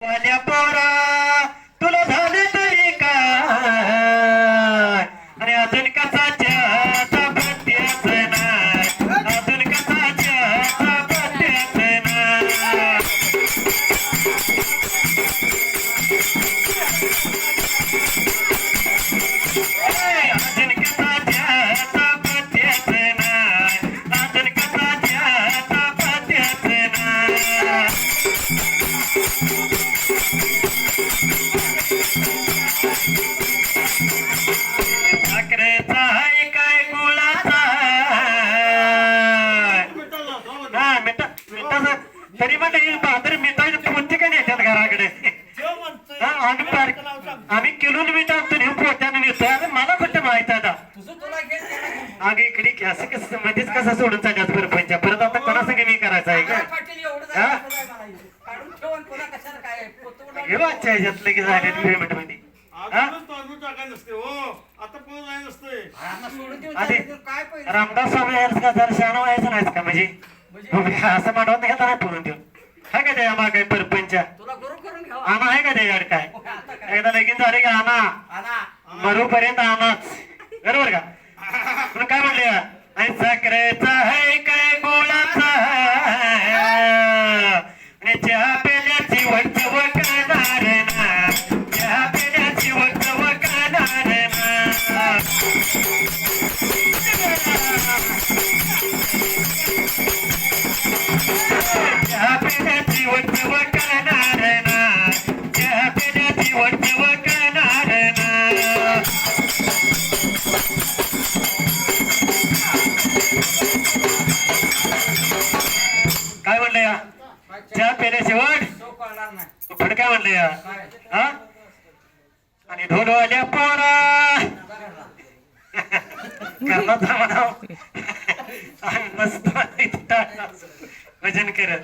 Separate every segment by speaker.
Speaker 1: वाल्या पोरा तुला झालं तरी काय आणि अजून कसाच्या पत्त्याच नाही अजून कसाच्या पत्त्याच नाही अजून कसाच्या पत्त्याच नाही अजून कसाच्या पत्त्याच नाही साखरेचा आहे काय गुळाचा हा मिठाचा तरी म्हणलं बहादर मिठाची पोते का नेतात घराकडे आम्ही किलोन मिठा आणतो नेऊ पोत्यानं नेतो अरे मला कुठे माहित आता अगं इकडे असं कसं मध्येच कसं सोडून चालल्यात परपंचा परत आता कोणा संग मी करायचं आहे का हे वाचा ह्याच्यातलं की झाले पेमेंट मध्ये रामदास स्वामी का जर शहाणा व्हायचं नाहीच का म्हणजे असं मांडवत घेता नाही पळून देऊन हाय का त्या माग परपंच आणा आहे का त्याच्याकडे काय एकदा लगीन झाले का आणा मरूपर्यंत आणाच बरोबर का तुला काय म्हणले आणि साखरेचा आहे काय गोळाचा आणि चहा पेल्याची वटव करणार ना चहा पेल्याची वटव करणार ना चहा पेल्याची वटव करणार ना चहा पेल्याची वटव करणार ना काय म्हणलं या चहा पेल्याची वट पण काय म्हणलं या हा आणि ढोलवाल्या पोरा कर्णाचा म्हणाव आणि मस्त भजन करत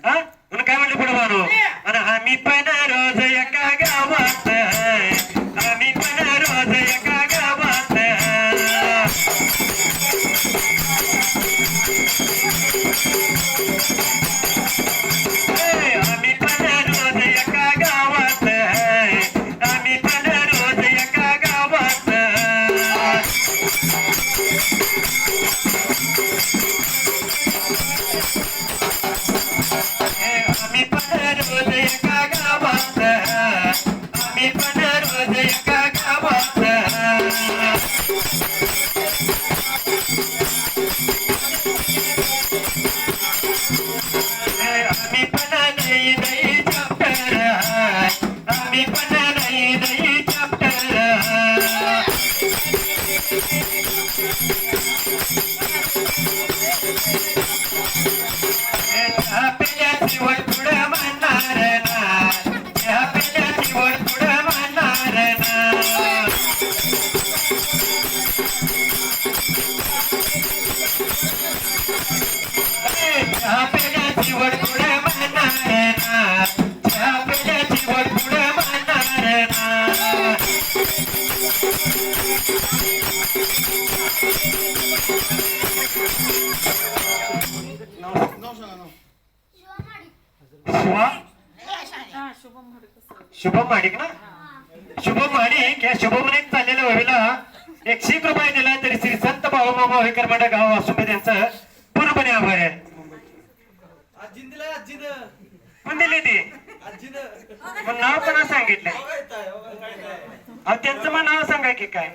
Speaker 1: हा म्हणून काय म्हणलं पुढे मानू आणि आम्ही पण रोज एका गावात आम्ही पण रोज एका गावात आम्ही पण रोज एका गावात आम्ही पण रोज एका गावात आम्ही पण रोज एका गावात आम्ही पण रोज एका गावात आम्ही पण नाही नाही चॅप्टर आम्ही पण नाही नाही चॅप्टर चहा पिल्याची वड पुढं म्हणणार ना चहा पिल्याची वड पुढं म्हणणार ना चहा पेल्याची वड पुढे म्हणणार ना चहा पेल्याची वड पुढे म्हणणार ना शुभम माडिक ना शुभम माडिक या शुभम एक चाललेल्या वहीला 101 रुपये दिला तरी श्री संत बाळूमामा होईकर मंडळ गाव वासुंबे त्यांचं पूर्णपणे आभार आहे पण दिले ते पण नाव पण सांगितलं त्यांचं मग नाव सांगा की काय